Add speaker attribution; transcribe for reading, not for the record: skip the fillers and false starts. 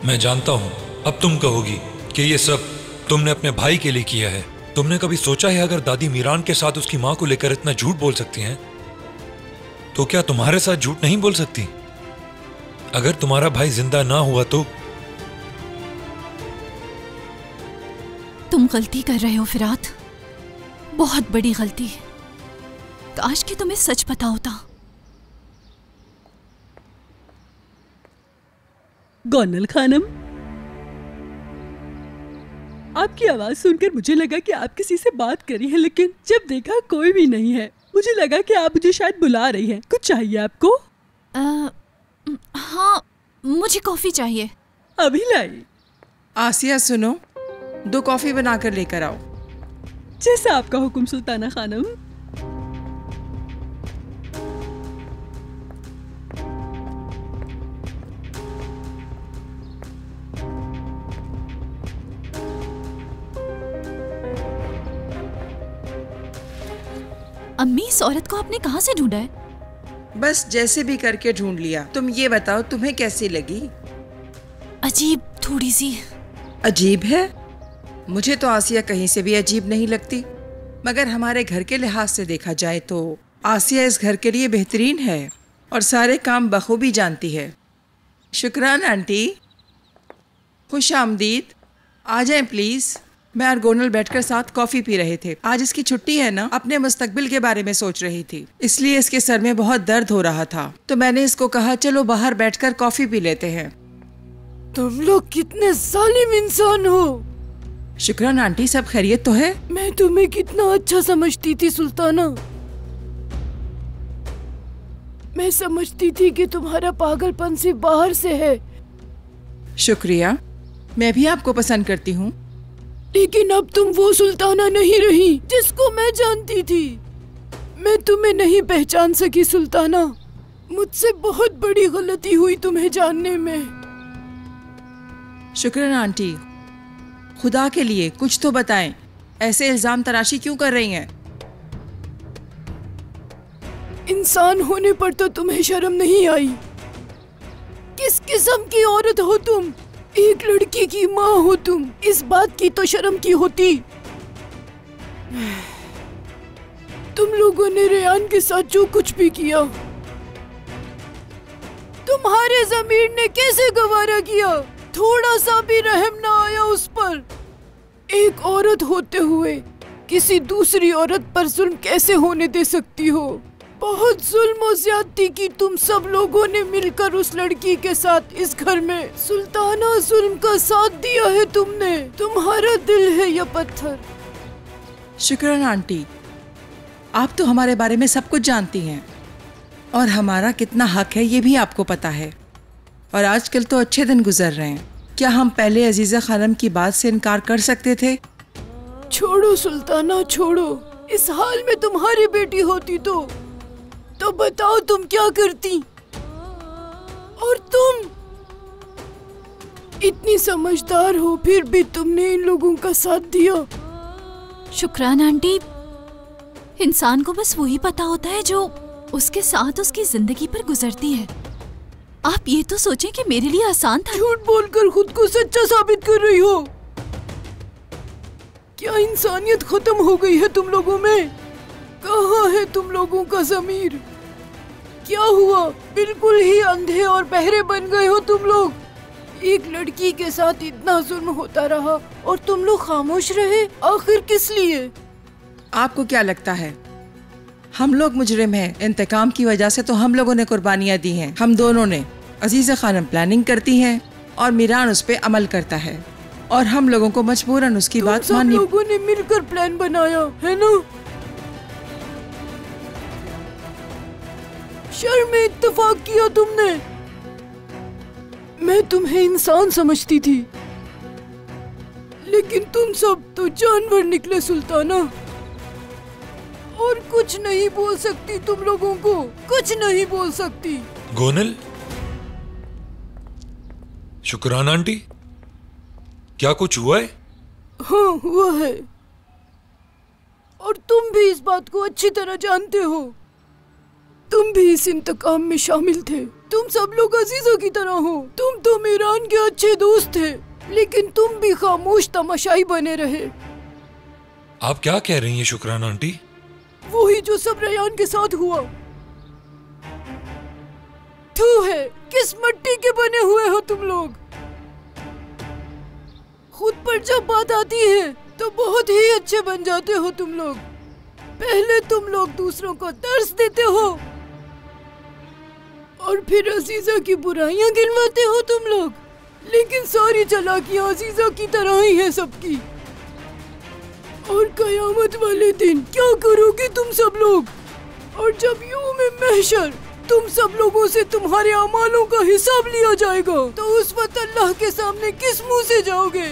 Speaker 1: मैं जानता हूँ अब तुम कहोगी कि ये सब तुमने अपने भाई के लिए किया है। तुमने कभी सोचा है अगर दादी मीरान के साथ उसकी माँ को लेकर इतना झूठ बोल सकती हैं, तो क्या तुम्हारे साथ झूठ नहीं बोल सकती? अगर तुम्हारा भाई जिंदा ना हुआ तो?
Speaker 2: तुम गलती कर रहे हो फिरात, बहुत बड़ी गलती। काश कि तुम्हें सच पता होता।
Speaker 3: गोनल खानम, आपकी आवाज सुनकर मुझे लगा कि आप किसी से बात करी है, लेकिन जब देखा कोई भी नहीं है, मुझे लगा कि आप मुझे शायद बुला रही हैं। कुछ चाहिए आपको?
Speaker 2: हाँ, मुझे कॉफी चाहिए।
Speaker 3: अभी लाई।
Speaker 4: आसिया सुनो, 2 कॉफी बनाकर लेकर आओ।
Speaker 3: जैसा आपका हुक्म सुल्ताना खानम।
Speaker 2: अम्मी, इस औरत को आपने कहाँ से ढूंढा है?
Speaker 4: बस जैसे भी करके ढूंढ लिया। तुम ये बताओ तुम्हें कैसी लगी?
Speaker 2: अजीब, थोड़ी सी।
Speaker 4: अजीब है? मुझे तो आसिया कहीं से भी अजीब नहीं लगती, मगर हमारे घर के लिहाज से देखा जाए तो आसिया इस घर के लिए बेहतरीन है और सारे काम बखूबी जानती है। शुक्रान आंटी, खुश आमदीद। आ जाएं प्लीज। मैं और गोनल बैठकर साथ कॉफी पी रहे थे। आज इसकी छुट्टी है ना, अपने मुस्तकबिल के बारे में सोच रही थी, इसलिए इसके सर में बहुत दर्द हो रहा था, तो मैंने इसको कहा चलो बाहर बैठकर कॉफी पी लेते हैं।
Speaker 5: तुम लोग कितने जालिम इंसान हो।
Speaker 4: शुक्रान आंटी, सब खैरियत तो है?
Speaker 5: मैं तुम्हें कितना अच्छा समझती थी सुल्ताना। मैं समझती थी कि तुम्हारा पागलपन सिर्फ बाहर से है।
Speaker 4: शुक्रिया, मैं भी आपको पसंद करती हूँ,
Speaker 5: लेकिन अब तुम वो सुल्ताना नहीं रही जिसको मैं जानती थी। मैं तुम्हें नहीं पहचान सकी सुल्ताना। मुझसे बहुत बड़ी गलती हुई तुम्हें जानने में।
Speaker 4: शुक्रान आंटी, खुदा के लिए कुछ तो बताएं, ऐसे इल्जाम तराशी क्यों कर रही हैं?
Speaker 5: इंसान होने पर तो तुम्हें शर्म नहीं आई? किस किस्म की औरत हो तुम? एक लड़की की माँ हो तुम, इस बात की तो शर्म की होती। तुम लोगों ने रेयान के साथ जो कुछ भी किया, तुम्हारे ज़मीर ने कैसे गवारा किया? थोड़ा सा भी रहम ना आया उस पर। एक औरत होते हुए किसी दूसरी औरत पर जुल्म कैसे होने दे सकती हो? बहुत जुल्म और ज्यादती की तुम सब लोगों ने मिलकर उस लड़की के साथ इस घर में। सुल्ताना, जुल्म का साथ दिया है तुमने। तुम्हारा दिल है या पत्थर?
Speaker 4: शुक्रान आंटी, आप तो हमारे बारे में सब कुछ जानती हैं और हमारा कितना हक है ये भी आपको पता है। और आजकल तो अच्छे दिन गुजर रहे हैं, क्या हम पहले अजीजा खानम की बात से इनकार कर सकते थे?
Speaker 5: छोड़ो सुल्ताना, छोड़ो। इस हाल में तुम्हारी बेटी होती तो बताओ तुम क्या करती? और तुम इतनी समझदार हो, फिर भी तुमने इन लोगों का साथ दिया।
Speaker 2: शुक्रान आंटी, इंसान को बस वही पता होता है जो उसके साथ उसकी जिंदगी पर गुजरती है। आप ये तो सोचें कि मेरे लिए आसान था।
Speaker 5: झूठ बोलकर खुद को सच्चा साबित कर रही हो। क्या इंसानियत खत्म हो गई है तुम लोगों में? कहाँ है तुम लोगों का ज़मीर? क्या हुआ? बिल्कुल ही अंधे और बहरे बन गए हो तुम लोग। एक लड़की के साथ इतना जुल्म होता रहा और तुम लोग खामोश रहे। आखिर किस लिए?
Speaker 4: आपको क्या लगता है हम लोग मुजरिम हैं? इंतकाम की वजह से तो हम लोगों ने कुर्बानियाँ दी हैं। हम दोनों ने। अजीजा खानम प्लानिंग करती हैं और मीरान उस पे अमल करता है और हम लोगों को मजबूरन उसकी बात माननी।
Speaker 5: सब लोगों ने मिलकर प्लान बनाया है ना? शर्म में इत्तेफाक किया तुमने। मैं तुम्हें इंसान समझती थी, लेकिन तुम सब तो जानवर निकले सुल्ताना। और कुछ नहीं बोल सकती तुम लोगों को, कुछ नहीं बोल सकती।
Speaker 1: गोनल, शुक्रान आंटी, क्या कुछ हुआ है?
Speaker 5: हाँ, हुआ है और तुम भी इस बात को अच्छी तरह जानते हो। तुम भी इस इंतकाम में शामिल थे। तुम सब लोग अजीजा की तरह हो। तुम तो मीरान के अच्छे दोस्त थे, लेकिन तुम भी खामोश तमाशाई बने रहे।
Speaker 1: आप क्या कह रही हैं शुक्राना आंटी?
Speaker 5: वही जो सब रेयान के साथ हुआ। थू है, किस मिट्टी के बने हुए हो तुम लोग। खुद पर जब बात आती है तो बहुत ही अच्छे बन जाते हो तुम लोग। पहले तुम लोग दूसरों को दर्स देते हो और फिर अजीजा की बुराइयां गिनवाते हो तुम लोग। लेकिन सारी चालाकियां अजीजा की तरह ही है सबकी। और कयामत वाले दिन क्या करोगे तुम सब लोग? और जब यौम महशर तुम सब लोगों से तुम्हारे अमालों का हिसाब लिया जाएगा, तो उस वक्त अल्लाह के सामने किस मुंह से जाओगे?